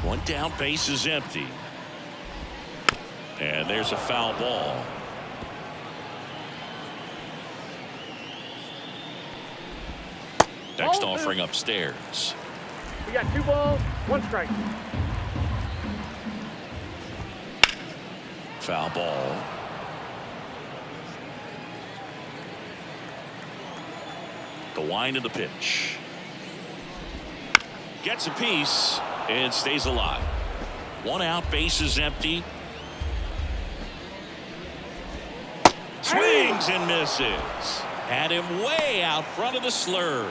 One down, base is empty. And there's a foul ball. Next offering upstairs. We got 2 balls, 1 strike. Foul ball. The wind of the pitch. Gets a piece and stays alive. 1 out, base is empty. Swings and misses. Had him way out front of the slur.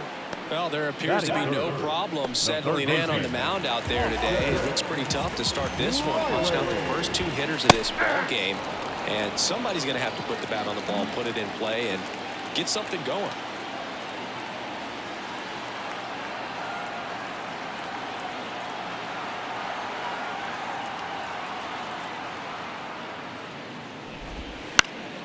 Well, there appears to be no problem settling in on the mound out there today. It looks pretty tough to start this one. Punched out the first 2 hitters of this ball game, and somebody's going to have to put the bat on the ball, put it in play, and get something going.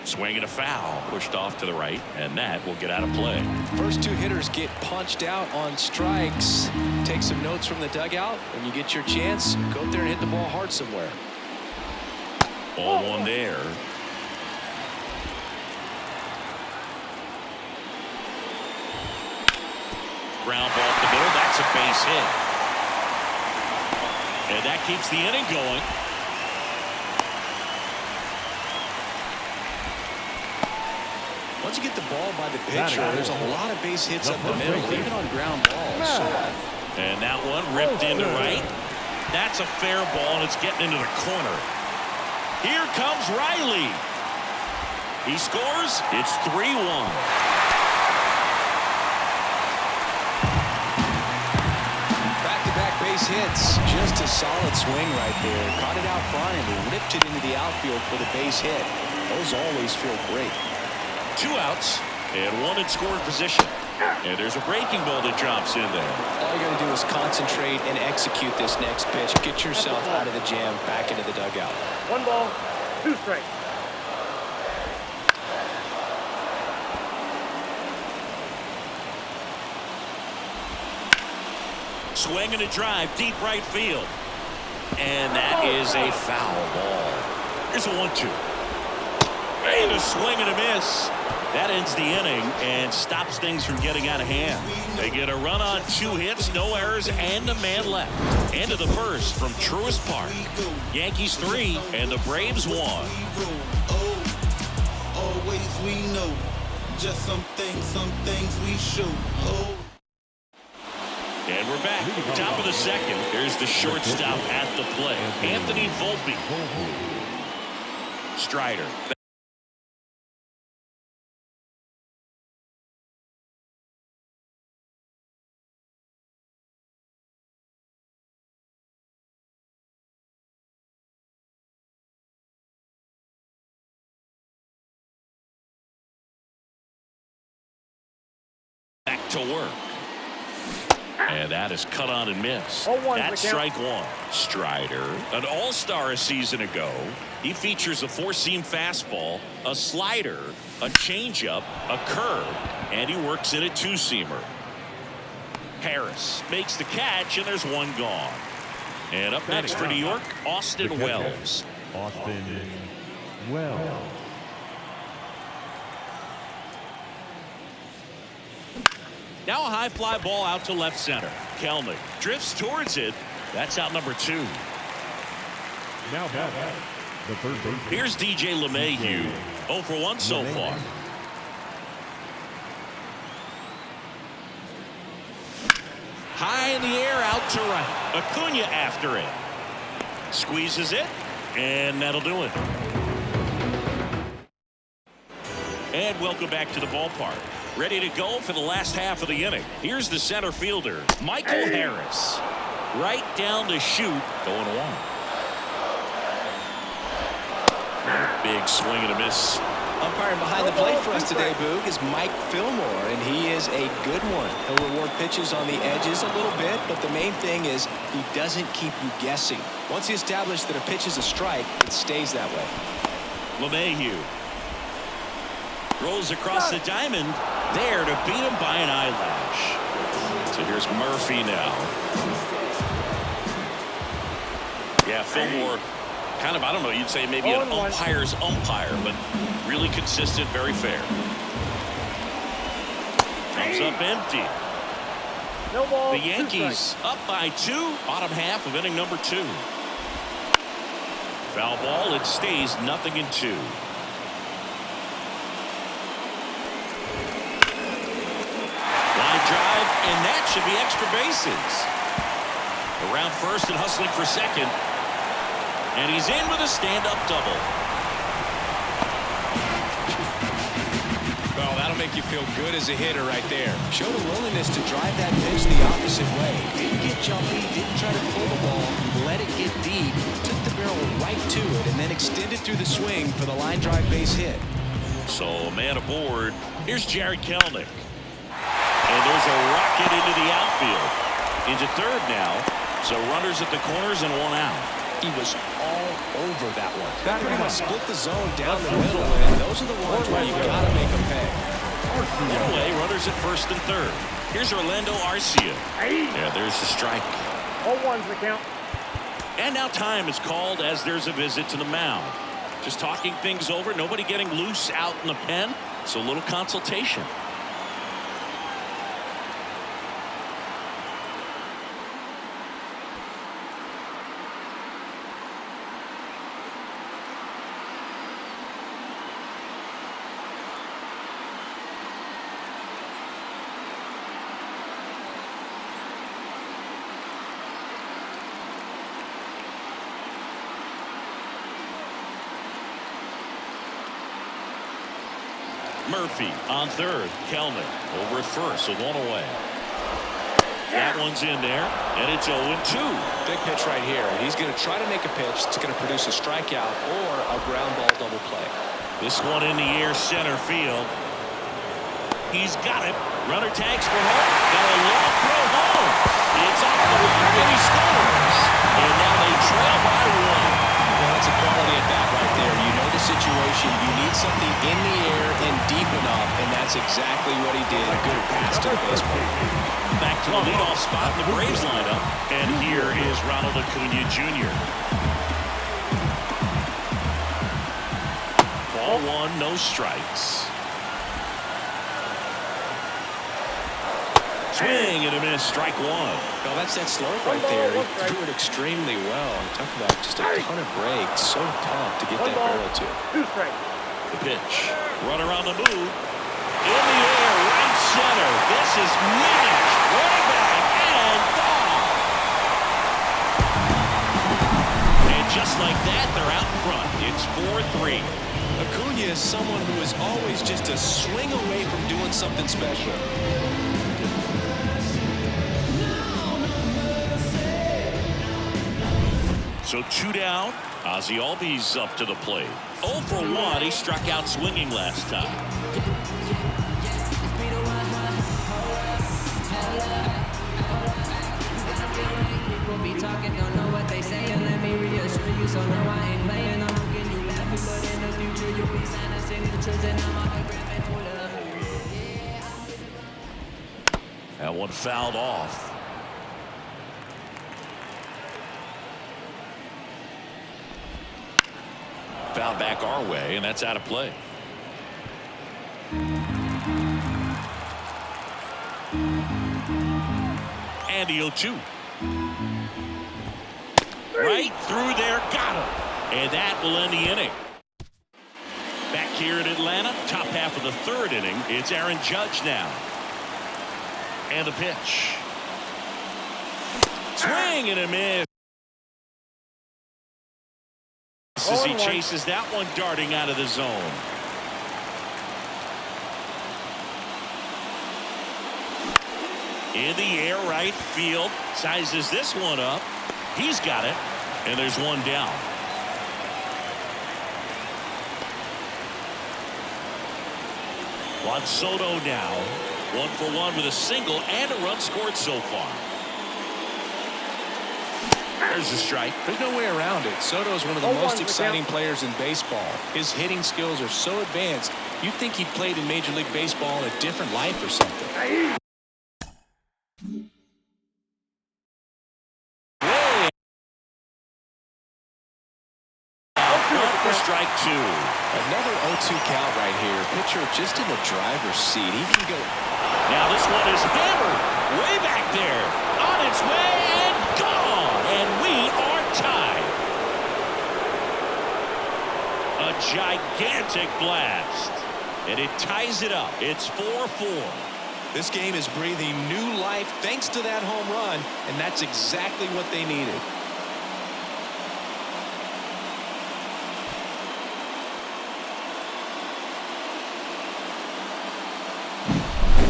Swing and a foul, pushed off to the right, and that will get out of play. First 2 hitters get punched out on strikes. Take some notes from the dugout. When you get your chance, go up there and hit the ball hard somewhere. Ball 1 there. Ground ball up the middle. That's a base hit. And that keeps the inning going. Once you get the ball by the pitcher, there's a lot of base hits up the middle, even on ground balls. And that one ripped into right. That's a fair ball, and it's getting into the corner. Here comes Riley. He scores. It's 3-1. Back-to-back base hits. Just a solid swing right there. Caught it out front and ripped it into the outfield for the base hit. Those always feel great. 2 outs and 1 in scoring position. And there's a breaking ball that drops in there. All you got to do is concentrate and execute this next pitch. Get yourself out of the jam, back into the dugout. 1 ball, 2 strikes. Swing and a drive, deep right field. And that is a foul ball. Here's a 1-2. And a swing and a miss. That ends the inning and stops things from getting out of hand. They get a run on 2 hits, no errors, and a man left. End of the first from Truist Park. Yankees 3 and the Braves 1. Always we know. Just some things we show. And we're back. Top of the second. Here's the shortstop at the plate. Anthony Volpe. Strider. Back to work. And that is cut on and missed. That's strike 1. Strider, an all-star a season ago. He features a 4-seam fastball, a slider, a changeup, a curve, and he works in a 2-seamer. Harris makes the catch, and there's 1 gone. And up next for New York, Austin Wells. Austin Wells. Now a high fly ball out to left center. Kelnick drifts towards it. That's out number 2. Now back the third base. Here's DJ LeMahieu. 0 for 1 so far. High in the air, out to right. Acuna after it. Squeezes it, and that'll do it. And welcome back to the ballpark. Ready to go for the last half of the inning. Here's the center fielder, Michael Harris. Right down the chute, going 1. Big swing and a miss. Umpiring behind the plate for us today, Boog, is Mike Fillmore, and he is a good one. He'll reward pitches on the edges a little bit, but the main thing is he doesn't keep you guessing. Once he establishes that a pitch is a strike, it stays that way. LeMahieu rolls across the diamond, there to beat him by an eyelash. So here's Murphy now. Yeah, Fillmore, kind of, I don't know, you'd say maybe an umpire's umpire, but really consistent, very fair. Comes up empty. No ball. The Yankees up by 2, bottom half of inning number 2. Foul ball, it stays 0-2. Line drive, and that should be extra bases. Around first and hustling for second. And he's in with a stand-up double. Well, that'll make you feel good as a hitter right there. Showed a willingness to drive that pitch the opposite way. Didn't get jumpy, didn't try to pull the ball, let it get deep, took the barrel right to it, and then extended through the swing for the line drive base hit. So a man aboard. Here's Jared Kelenic. And there's a rocket into the outfield. Into third now. So runners at the corners and 1 out. He was all over that one. Got pretty much split the zone down the middle, and those are the ones where you got to make them pay. One away, runners at first and third. Here's Orlando Arcia. Yeah, there's the strike. 0-1's the count. And now time is called as there's a visit to the mound. Just talking things over, nobody getting loose out in the pen, so a little consultation. Murphy on third. Kelenic over at first, so 1 away. That one's in there, and it's 0-2. Big pitch right here. He's going to try to make a pitch that's going to produce a strikeout or a ground ball double play. This one in the air, center field. He's got it. Runner tags for home. Got a long throw home. It's off the mark, and he scores. And now they trail by 1. Well, that's a quality at bat right there. You know the situation. You need something in the air and deep enough, and that's exactly what he did. A good pass to the baseball. Back to the leadoff spot in the Braves lineup, and here is Ronald Acuna Jr. Ball 1, no strikes. Swing and a miss, strike 1. Well, that's that slope right there. He threw it extremely well. Talk about just a ton of breaks. So tough to get that barrel to. 2 strikes. The pitch. Runner on the move. In the air, right center. This is Minich. Way back and gone. And just like that, they're out in front. It's 4-3. Acuna is someone who is always just a swing away from doing something special. So 2 down. Ozzie Albies up to the plate. 0 for 1. He struck out swinging last time. That one fouled off. Foul back our way, and that's out of play. And the 0-2. Right through there, got him. And that will end the inning. Back here in Atlanta, top half of the 3rd inning, it's Aaron Judge now. And the pitch. Swing and a miss. As he chases that one darting out of the zone. In the air, right field. Sizes this one up. He's got it. And there's 1 down. Juan Soto now. 1 for 1 with a single and a run scored so far. There's a strike. There's no way around it. Soto is one of the most exciting players in baseball. His hitting skills are so advanced, you'd think he played in Major League Baseball in a different life or something. strike two. Another 0-2 count right here. Pitcher just in the driver's seat. He can go. Now this one is hammered way back there. On its way and gone. And we are tied. A gigantic blast. And it ties it up. It's 4-4. This game is breathing new life thanks to that home run, and that's exactly what they needed.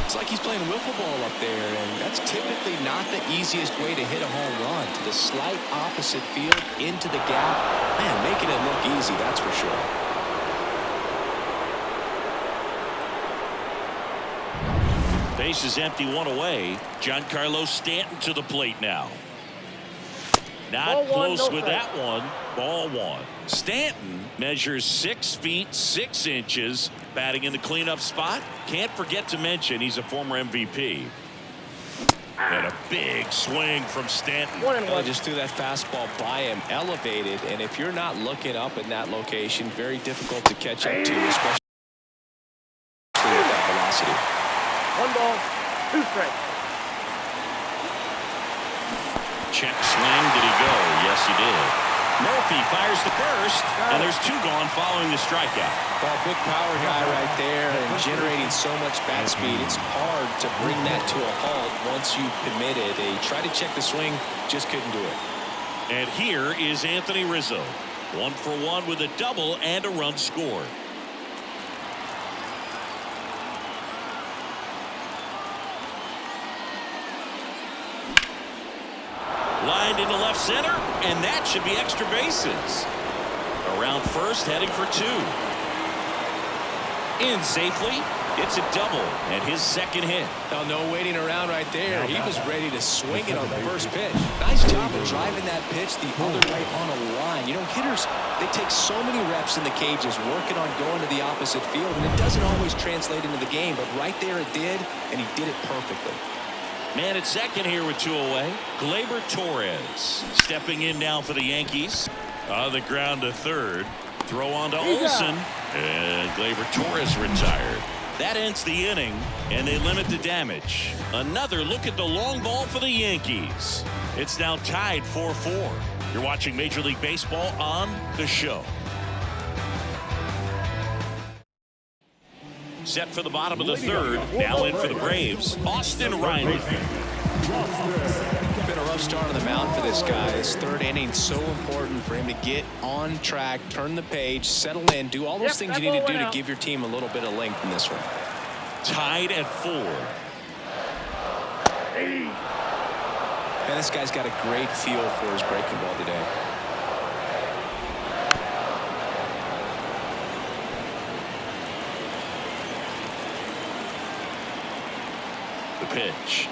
It's like he's playing wiffle ball up there, and that's typically not the easiest way to hit a home run. To the slight opposite field, into the gap. Man, making it look easy, that's for sure. Base is empty, one away. Giancarlo Stanton to the plate now. Not close with that one. Ball one. Stanton measures 6 feet 6 inches, batting in the cleanup spot. Can't forget to mention he's a former MVP. And a big swing from Stanton. Just threw that fastball by him, elevated, and if you're not looking up in that location, very difficult to catch up to, especially with that velocity. 1 ball, 2 strikes. Check swing. Did he go? Yes, he did. Murphy fires the first, and there's 2 gone following the strikeout. Well, big power guy right there and generating so much bat speed. It's hard to bring that to a halt once you commit it. They tried to check the swing, just couldn't do it. And here is Anthony Rizzo. 1 for 1 with a double and a run scored. Lined into left center, and that should be extra bases. Around first, heading for 2. In safely. It's a double and his second hit. Now, no waiting around right there. He was ready to swing it on the first pitch. Nice job of driving that pitch the other way on a line. You know, hitters, they take so many reps in the cages working on going to the opposite field, and it doesn't always translate into the game, but right there it did, and he did it perfectly. Man at second here with 2 away. Gleyber Torres stepping in now for the Yankees. On the ground to third. Throw on to Olsen. And Gleyber Torres retired. That ends the inning, and they limit the damage. Another look at the long ball for the Yankees. It's now tied 4-4. You're watching Major League Baseball on The Show. Set for the bottom of the third. Now in for the Braves, Austin Riley. Been a rough start on the mound for this guy. His third inning so important for him to get on track, turn the page, settle in, do all those things you need to do to give your team a little bit of length in this one. Tied at 4. And this guy's got a great feel for his breaking ball today. The pitch.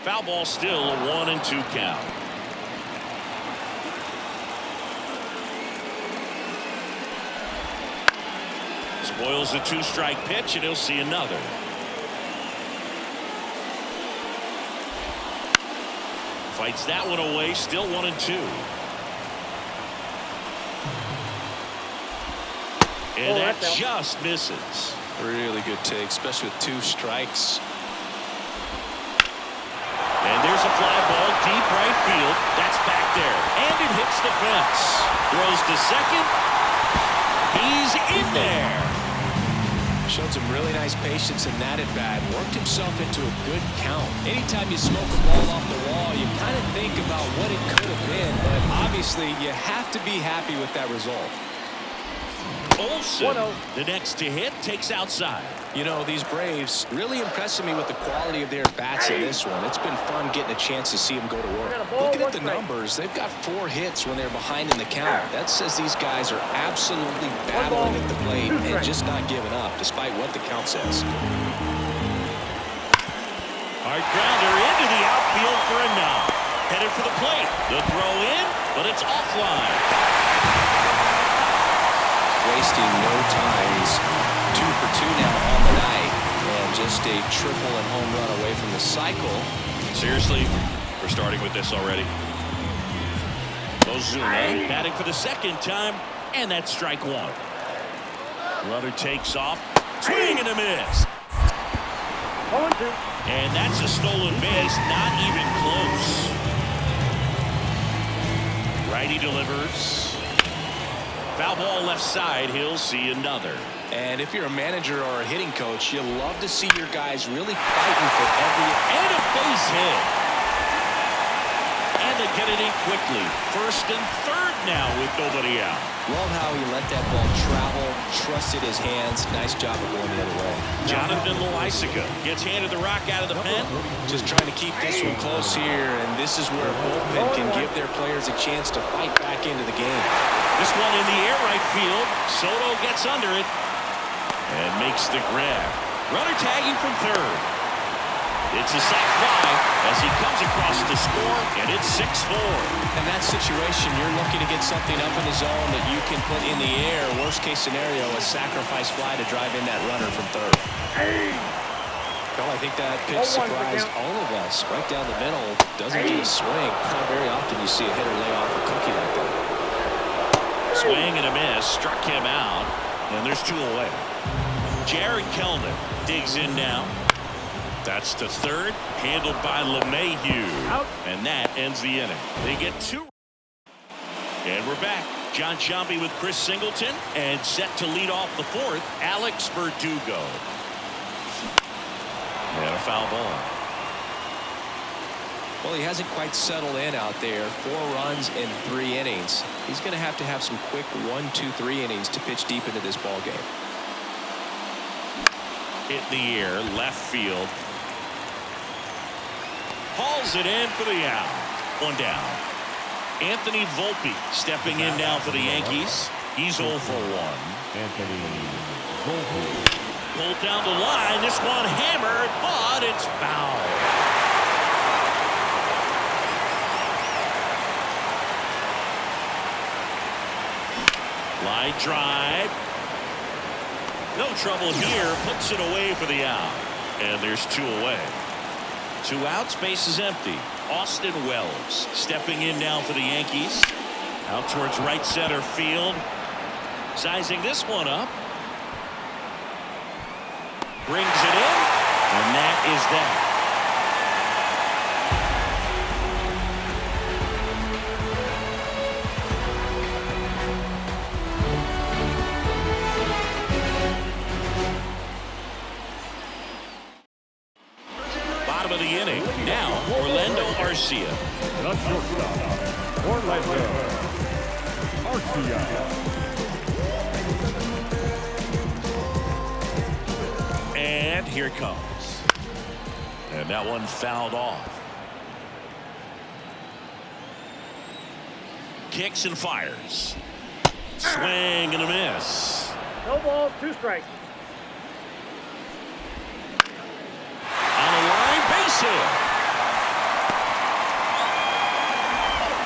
Foul ball, still a 1-2 count. Spoils the 2-strike pitch, and he'll see another. Fights that one away, still 1-2. And that just misses. Really good take, especially with 2 strikes. And there's a fly ball deep right field. That's back there. And it hits the fence. Throws to second. He's in there. Showed some really nice patience in that at bat. Worked himself into a good count. Anytime you smoke a ball off the wall, you kind of think about what it could have been. But obviously, you have to be happy with that result. Olsen, the next to hit, takes outside. You know, these Braves really impressing me with the quality of their bats in this one. It's been fun getting a chance to see them go to work. Looking at the numbers, they've got 4 hits when they're behind in the count. That says these guys are absolutely battling at the plate and just not giving up, despite what the count says. Hard grounder into the outfield for a knock. Headed for the plate. The throw in, but it's offline. Wasting no time. He's 2 for 2 now on the night, and just a triple and home run away from the cycle. Seriously, we're starting with this already. Ozuna batting for the second time, and that's strike one. Runner takes off, swing and a miss. 0-2. And that's a stolen base, not even close. Righty delivers. Foul ball left side. He'll see another. And if you're a manager or a hitting coach, you'll love to see your guys really fighting for every... And a base hit. And they get it in quickly. First and third now with nobody out. Love how he let that ball travel, trusted his hands. Nice job of going the other way. Jonathan Loaisiga gets handed the rock out of the pen. Just trying to keep this one close here, and this is where a bullpen can give their players a chance to fight back into the game. This one in the air right field. Soto gets under it and makes the grab. Runner tagging from third. It's a sac fly as he comes across to score, and it's 6-4. In that situation, you're looking to get something up in the zone that you can put in the air. Worst case scenario, a sacrifice fly to drive in that runner from third. Well, I think that pitch surprised all of us. Right down the middle, doesn't get a swing. Not very often you see a hitter lay off a cookie like that. Swing and a miss, struck him out, and there's two away. Jared Kelnick digs in now. That's to third, handled by LeMahieu. Out. And that ends the inning. They get two. And we're back. John Sciambi with Chris Singleton, and set to lead off the fourth, Alex Verdugo. And a foul ball. Well, he hasn't quite settled in out there. 4 runs in 3 innings. He's going to have some quick 1, 2, 3 innings to pitch deep into this ball game. Hit in the air, left field. Hauls it in for the out. One down. Anthony Volpe stepping in now for the Yankees. He's 0 for 1. Anthony Volpe. Pulled down the line. This one hammered, but it's foul. Line drive. No trouble here. Puts it away for the out. And there's 2 away. 2 outs. Base is empty. Austin Wells stepping in now for the Yankees. Out towards right center field. Sizing this one up. Brings it in. And that is that. Bottom of the inning. Now, Orlando Arcia. The shortstop, Orlando Arcia. And here it comes. And that one fouled off. Kicks and fires. Swing and a miss. No balls, 2 strikes. On the line, base hit.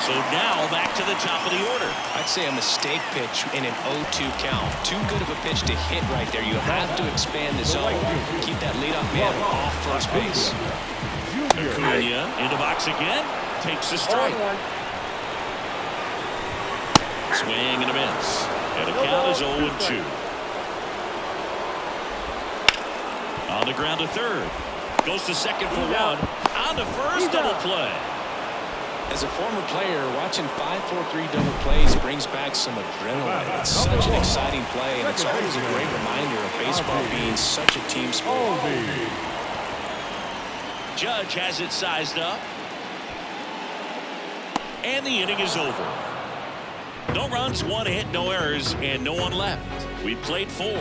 So now back to the top of the order. I'd say a mistake pitch in an 0-2 count. Too good of a pitch to hit right there. You have to expand the zone. Keep that leadoff man off first base. Acuna in the box again. Takes a strike. 0-1. Swing and a miss. And the count is 0-2. On the ground to third. Goes to second for 1. On the first, double play. As a former player, watching 5-4-3 double plays brings back some adrenaline. It's such an exciting play, and it's always a great reminder of baseball being such a team sport. Judge has it sized up. And the inning is over. No runs, 1 hit, no errors, and no one left. We played 4.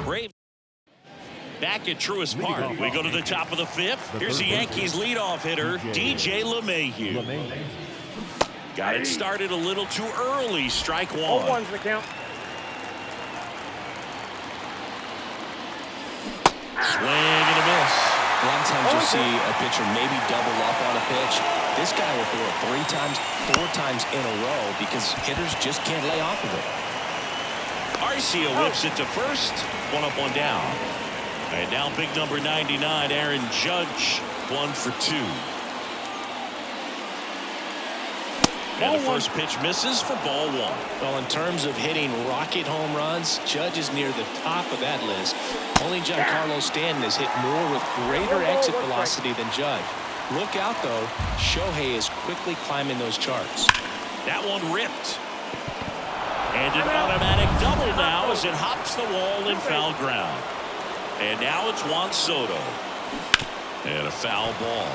Braves back at Truist Park. We go to the top of the 5th. Here's the Yankees leadoff hitter, DJ LeMahieu. Got it started a little too early. Strike 1. 0-1's the count. Swing and a miss. A lot of times you'll see a pitcher maybe double up on a pitch. This guy will throw it 3 times, 4 times in a row because hitters just can't lay off of it. Arcia whips it to first. 1 up, 1 down. And now big number 99, Aaron Judge, 1 for 2. And the first pitch misses for ball one. Well, in terms of hitting rocket home runs, Judge is near the top of that list. Only Giancarlo Stanton has hit more with greater exit velocity than Judge. Look out, though. Shohei is quickly climbing those charts. That one ripped. And an automatic double now as it hops the wall in foul ground. And now it's Juan Soto. And a foul ball.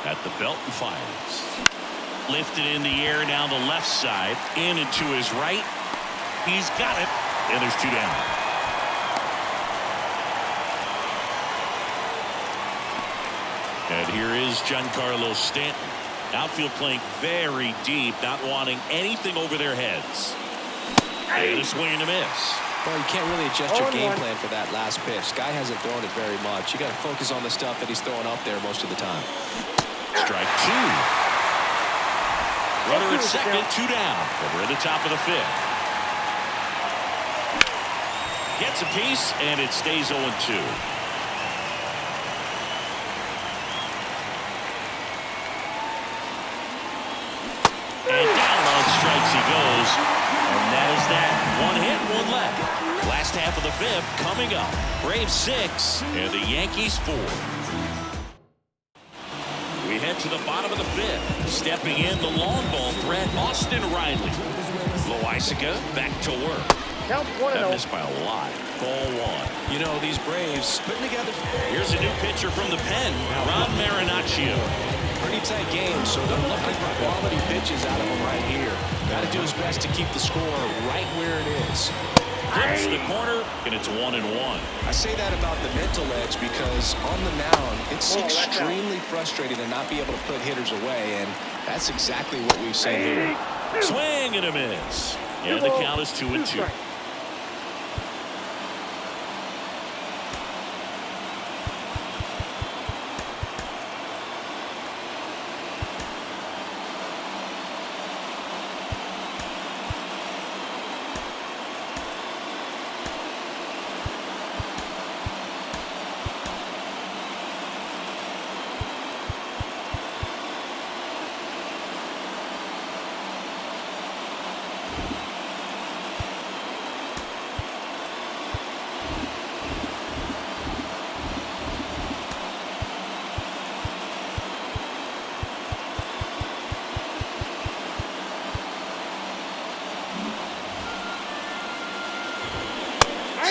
At the belt and fires. Lifted in the air down the left side. In and to his right. He's got it. And there's two down. And here is Giancarlo Stanton. Outfield playing very deep, not wanting anything over their heads. And a swing and a miss. Well, you can't really adjust your game plan for that last pitch. Guy hasn't thrown it very much. You got to focus on the stuff that he's throwing up there most of the time. Strike two. Runner at second, two down. We're at the top of the fifth. Gets a piece, and it stays 0-2. And down on strikes he goes. And that is that. One hit, one left. Last half of the fifth coming up. Braves 6 and the Yankees 4. We head to the bottom of the fifth. Stepping in the long ball threat, Austin Riley. Loaisiga back to work. Count 1-0. That missed by a lot. Ball one. You know, these Braves putting together. Here's a new pitcher from the pen, Ron Marinaccio. Pretty tight game, so they're looking for quality pitches out of him right here. Got to do his best to keep the score right where it is. Hits the corner, and it's 1-1. I say that about the mental edge because on the mound, it's extremely frustrating to not be able to put hitters away, and that's exactly what we've seen here. Swing and a miss. And the count is 2-2.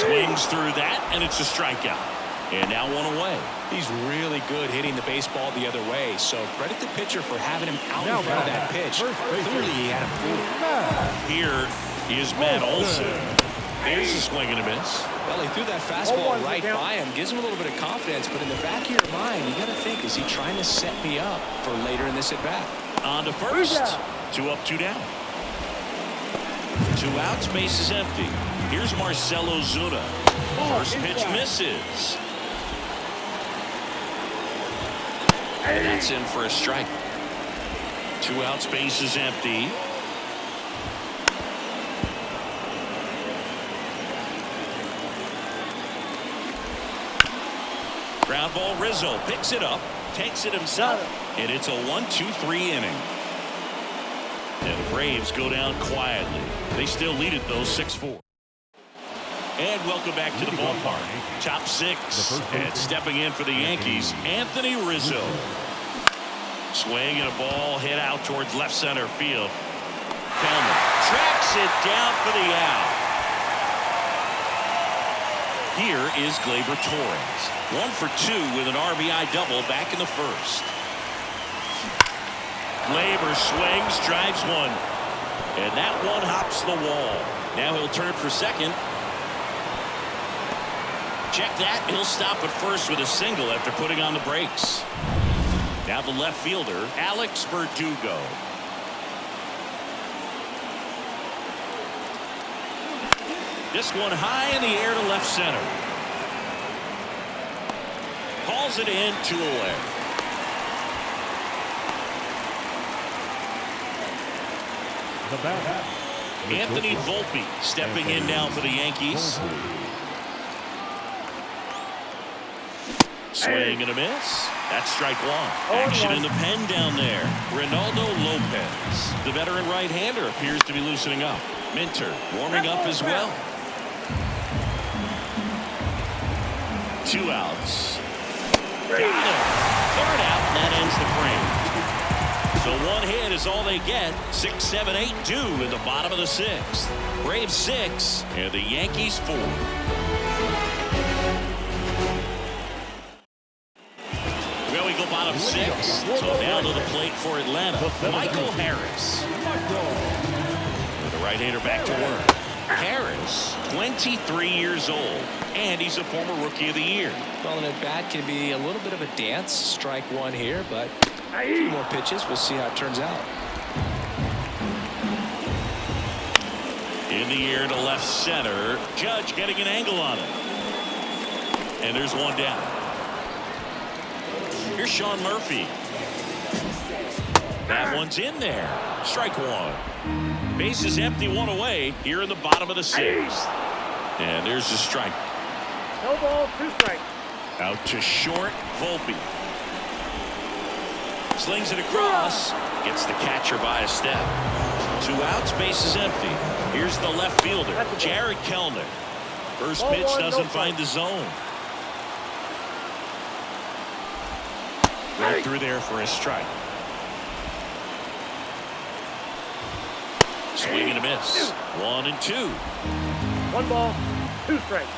Swings through that, and it's a strikeout. And now one away. He's really good hitting the baseball the other way, so credit the pitcher for having him out in front of that pitch. Clearly, he had him fooled. Here is Matt Olson. There's a swing and a miss. Well, he threw that fastball right by him. Gives him a little bit of confidence, but in the back of your mind, you got to think, is he trying to set me up for later in this at-bat? On to first. 2 up, 2 down. 2 outs, base is empty. Here's Marcell Ozuna. First pitch misses. And that's in for a strike. 2 outs, base is empty. Ground ball, Rizzo picks it up, takes it himself, and it's a 1-2-3 inning. And the Braves go down quietly. They still lead it, though, 6-4. And welcome back to the ballpark. Top 6. And stepping in for the Yankees, Anthony Rizzo. Swing and a ball hit out towards left center field. Kelman tracks it down for the out. Here is Gleyber Torres. 1 for 2 with an RBI double back in the first. Gleyber swings, drives one. And that one hops the wall. Now he'll turn for second. Check that. He'll stop at first with a single after putting on the brakes. Now the left fielder, Alex Verdugo. This one high in the air to left center. Calls it in, 2 away. Anthony Volpe stepping in now for the Yankees. Swing and a miss. That's strike one. Action in the pen down there. Ronaldo Lopez. The veteran right-hander appears to be loosening up. Minter warming up as well. 2 outs. Got him. Third out, and that ends the frame. So 1 hit is all they get. 6, 7, 8, 2 in the bottom of the 6th. Braves 6 and the Yankees 4. Well, we go bottom 6. So down to the plate for Atlanta. Michael Harris. The right-hander back to work. Harris, 23 years old, and he's a former Rookie of the Year. Well, an at-bat can be a little bit of a dance. Strike one here, but a few more pitches. We'll see how it turns out. In the air to left center. Judge getting an angle on it. And there's one down. Here's Sean Murphy. That one's in there. Strike one. Base is empty, 1 away here in the bottom of the 6th. And there's the strike. No ball, 2 strikes. Out to short, Volpe. Slings it across. Gets the catcher by a step. 2 outs, base is empty. Here's the left fielder, Jared Kelenic. First pitch doesn't find the zone. Right through there for a strike. Swing and a miss. 1 and 2. 1 ball, 2 strikes.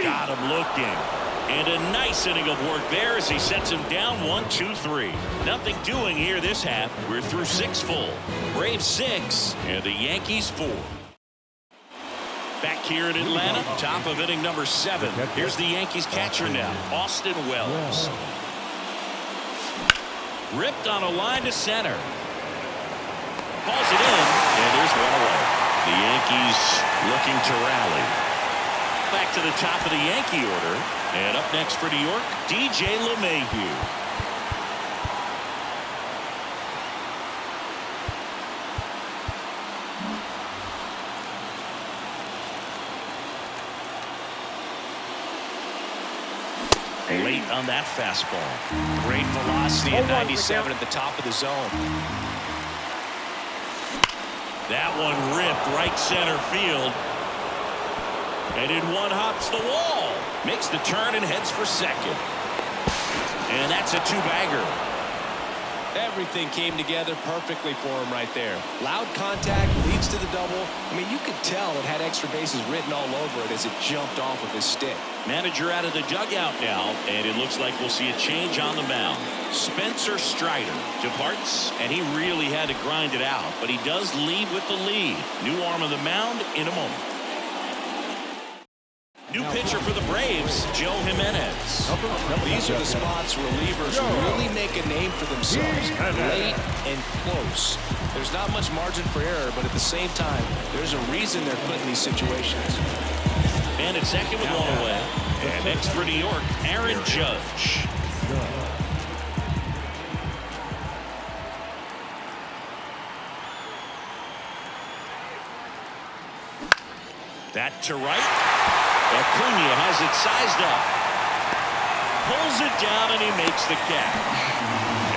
Got him looking. And a nice inning of work there as he sets him down 1, 2, 3. Nothing doing here this half. We're through 6 full. Braves 6 and the Yankees 4. Back here in Atlanta, top of inning number 7. Here's the Yankees catcher now, Austin Wells. Ripped on a line to center. Calls it in, and there's 1 away. The Yankees looking to rally. Back to the top of the Yankee order. And up next for New York, DJ LeMahieu. Late on that fastball. Great velocity at 97 at the top of the zone. That one ripped right center field. And in one hops the wall. Makes the turn and heads for second. And that's a 2-bagger. Everything came together perfectly for him right there. Loud contact leads to the double. I mean, you could tell it had extra bases written all over it as it jumped off of his stick. Manager out of the dugout now, and it looks like we'll see a change on the mound. Spencer Strider departs, and he really had to grind it out, but he does lead with the lead. New arm on the mound in a moment. New pitcher for the Braves, Joe Jimenez. These are the spots relievers really make a name for themselves. Late and close. There's not much margin for error, but at the same time, there's a reason they're put in these situations. And at second with 1 away. And next for New York, Aaron Judge. That to right. Acuna has it sized up. Pulls it down and he makes the catch.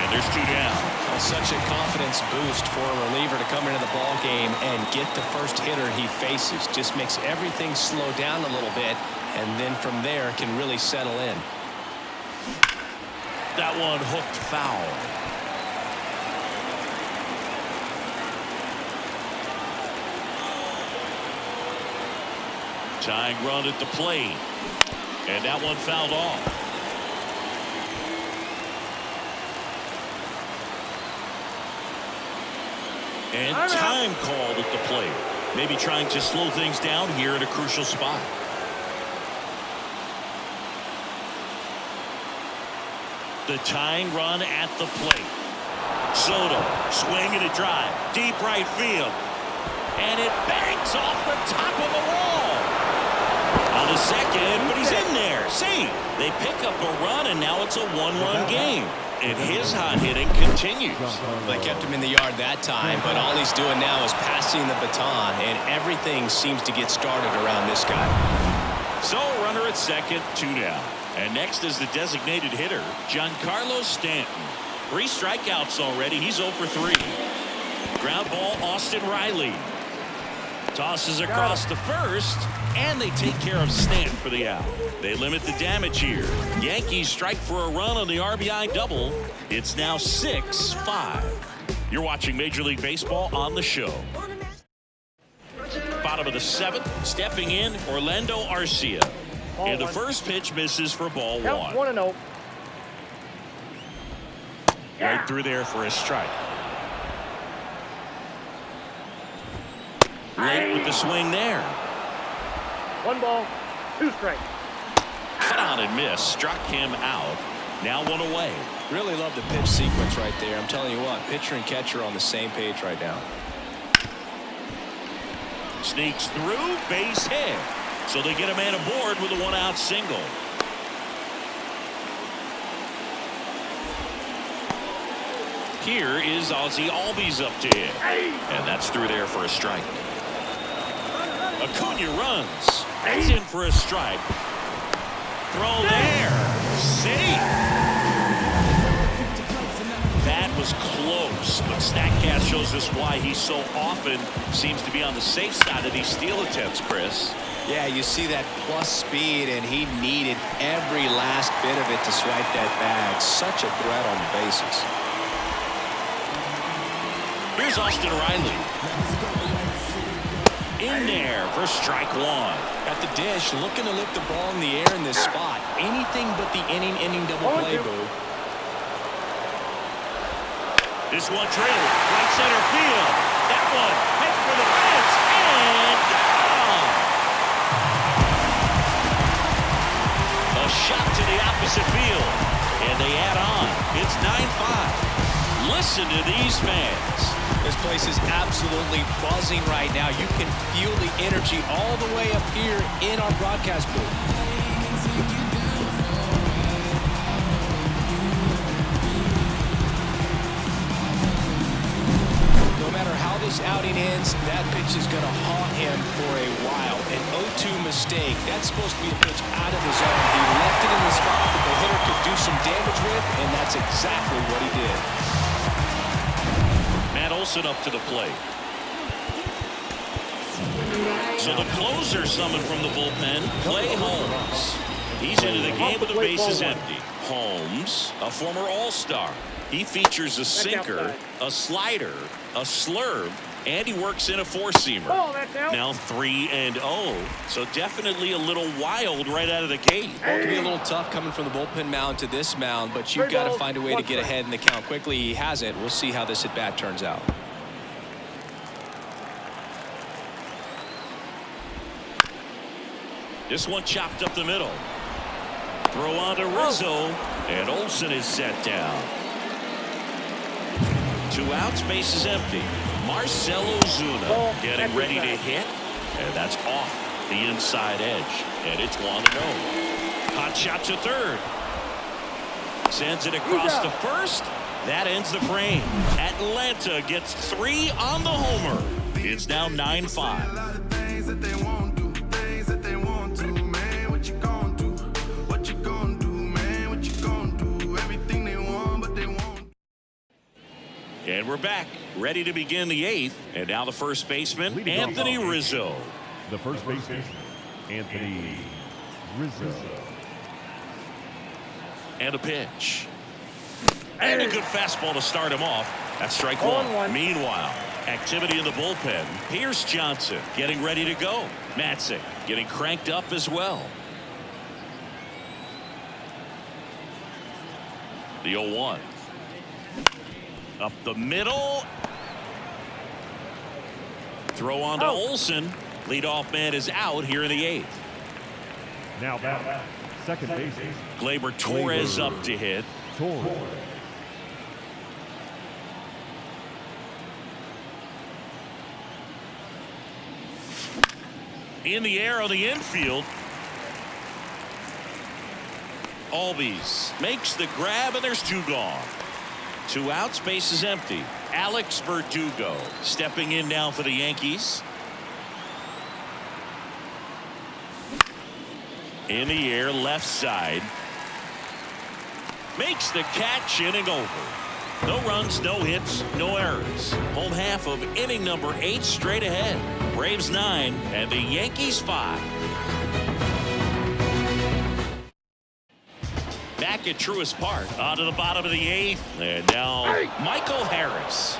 And there's 2 down. Well, such a confidence boost for a reliever to come into the ball game and get the first hitter he faces. Just makes everything slow down a little bit, and then from there can really settle in. That one hooked foul. Tying run at the plate. And that one fouled off. And time called at the plate. Maybe trying to slow things down here at a crucial spot. The tying run at the plate. Soto swinging a drive. Deep right field. And it bangs off the top of the wall. On the second, but he's in there. See, they pick up a run, and now it's a 1-run game. And his hot hitting continues. They kept him in the yard that time, but all he's doing now is passing the baton, and everything seems to get started around this guy. So runner at second, 2 down. And next is the designated hitter, Giancarlo Stanton. 3 strikeouts already. He's 0 for 3. Ground ball, Austin Riley. Tosses across the first, and they take care of Stanton for the out. They limit the damage here. Yankees strike for a run on the RBI double. It's now 6-5. You're watching Major League Baseball on the show. Bottom of the 7th, stepping in, Orlando Arcia. And the first pitch misses for ball 1. 1-0. Right through there for a strike. Late with the swing there. 1 ball, 2 strikes. Cut on and miss. Struck him out. Now 1 away. Really love the pitch sequence right there. I'm telling you what, pitcher and catcher on the same page right now. Sneaks through, base hit. So they get a man aboard with a 1-out single. Here is Ozzie Albies up to hit. And that's through there for a strike. Acuna runs. That's in for a strike. Throw there. Safe. That was close, but StatCast shows us why he so often seems to be on the safe side of these steal attempts, Chris. Yeah, you see that plus speed, and he needed every last bit of it to swipe that bag. Such a threat on the bases. Here's Austin Riley. In there for strike 1. At the dish, looking to lift the ball in the air in this spot. Anything but the inning double play, Boo. This one trailed. Right center field. That one heading for the fence. And gone. A shot to the opposite field. And they add on. It's 9-5. Listen to these fans. This place is absolutely buzzing right now. You can feel the energy all the way up here in our broadcast booth. No matter how this outing ends, that pitch is going to haunt him for a while. An 0-2 mistake. That's supposed to be a pitch out of the zone. He left it in the spot that the hitter could do some damage with, and that's exactly what he did. Matt Olson up to the plate. So the closer summoned from the bullpen, Clay Holmes. He's into the game with the bases empty. Holmes, a former All-Star. He features a sinker, a slider, a slurve, and he works in a four-seamer. Now 3-0, so definitely a little wild right out of the gate. Well, it can be a little tough coming from the bullpen mound to this mound, but you've got to find a way to get ahead in the count quickly. He hasn't. We'll see how this at-bat turns out. This one chopped up the middle. Throw on to Rizzo, and Olson is set down. 2 outs, base is empty. Marcell Ozuna getting ready to hit, and that's off the inside edge, and it's 1-0. Hot shot to third. Sends it across to first. That ends the frame. Atlanta gets 3 on the homer. It's now 9-5. And we're back, ready to begin the 8th. And now the first baseman, Anthony Rizzo. The first baseman, Anthony Rizzo. And a pitch. And a good fastball to start him off. That's strike 1. Meanwhile, activity in the bullpen. Pierce Johnson getting ready to go. Matzik getting cranked up as well. The 0-1. Up the middle. Throw on to Olson. Leadoff man is out here in the 8th. Now back, second baseman, Gleyber Torres up to hit. Torres. In the air on the infield. Albies makes the grab, and there's 2 gone. 2 outs, base is empty. Alex Verdugo stepping in now for the Yankees. In the air, left side. Makes the catch, inning over. No runs, no hits, no errors. Home half of inning number 8 straight ahead. Braves 9 and the Yankees 5. Back at Truist Park, on to the bottom of the 8th, and now Michael Harris.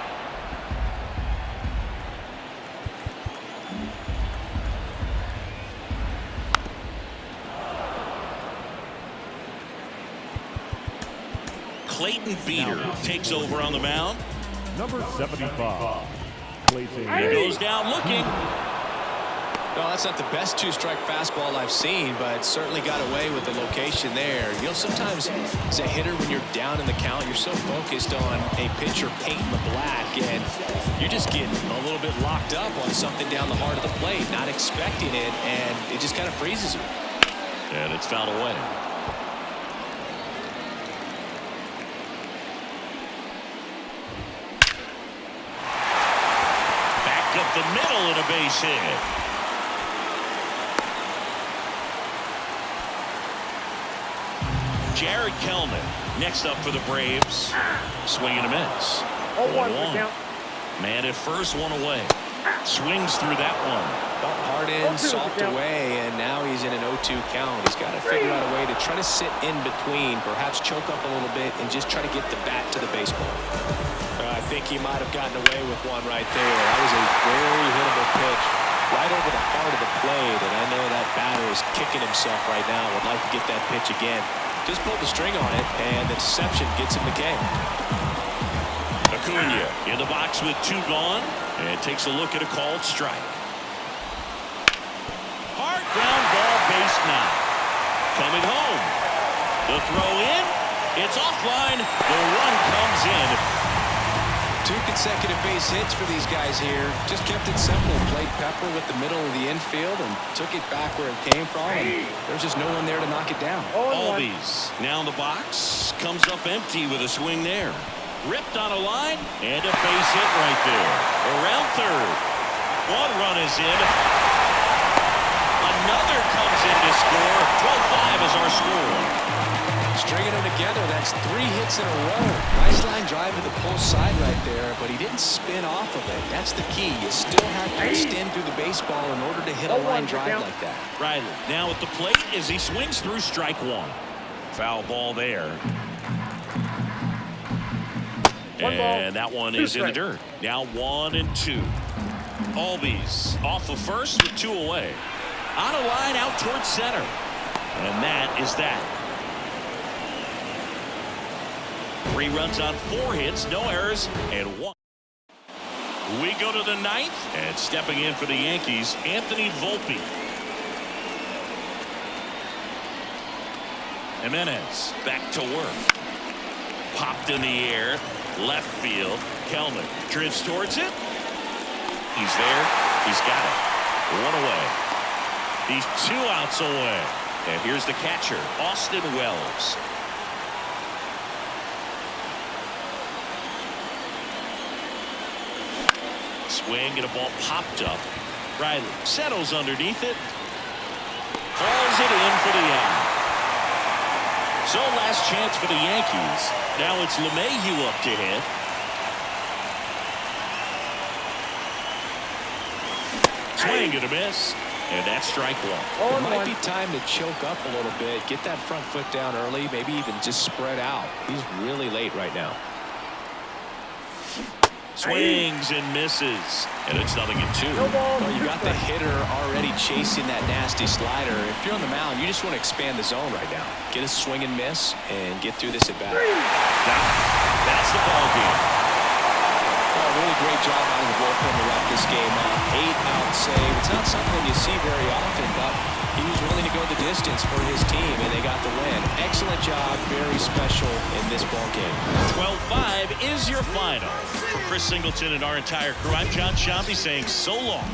Clayton Beater takes over on the mound. Number 75, Clayton. He goes down looking. Well, that's not the best 2-strike fastball I've seen, but certainly got away with the location there. You know, sometimes as a hitter, when you're down in the count, you're so focused on a pitcher painting the black, and you're just getting a little bit locked up on something down the heart of the plate, not expecting it, and it just kind of freezes you. And it's fouled away. Back up the middle and a base hit. Jared Kelman next up for the Braves. Swing and a miss. 0-1. Man at first, 1 away. Swings through that one. Hard in, soft away, and now he's in an 0-2 count. He's got to figure out a way to try to sit in between, perhaps choke up a little bit, and just try to get the bat to the baseball. I think he might have gotten away with one right there. That was a very hittable pitch right over the heart of the plate, and I know that batter is kicking himself right now. Would like to get that pitch again. Just pulled the string on it, and the deception gets him the game. Acuna in the box with 2 gone, and takes a look at a called strike. Hard ground ball, base 9. Coming home. The throw in. It's offline. The run comes in. 2 consecutive base hits for these guys here. Just kept it simple. Played pepper with the middle of the infield and took it back where it came from. And there's just no one there to knock it down. Albies now in the box. Comes up empty with a swing there. Ripped on a line and a base hit right there. Around third. 1 run is in. Another comes in to score. 12-5 is our score. Stringing them together, that's 3 hits in a row. Nice line drive to the pull side right there, but he didn't spin off of it. That's the key. You still have to extend through the baseball in order to hit a line drive like that. Riley now at the plate as he swings through strike 1. Foul ball there. And that one is in the dirt. Now 1-2. Albies off of first with 2 away. On a line out towards center. And that is that. 3 runs on 4 hits, no errors, and 1. We go to the 9th, and stepping in for the Yankees, Anthony Volpe. Jimenez back to work. Popped in the air, left field. Kelman drifts towards it. He's there. He's got it. 1 away. He's 2 outs away. And here's the catcher, Austin Wells. Swing and a ball popped up. Riley settles underneath it. Calls it in for the out. So last chance for the Yankees. Now it's LeMahieu up to hit. Swing and a miss. And that's strike 1. It might be time to choke up a little bit. Get that front foot down early. Maybe even just spread out. He's really late right now. Swings and misses, and it's 0-2. Well, you got the hitter already chasing that nasty slider. If you're on the mound, you just want to expand the zone right now. Get a swing and miss and get through this at bat. That's the ball game. Well, really great job out of the bullpen to wrap this game up. 8-out save. It's not something you see very often, but he was willing to go the distance for his team, and they got the win. Excellent job. Very special in this ball game. 12-5 is your final. For Chris Singleton and our entire crew, I'm John Shambi saying so long.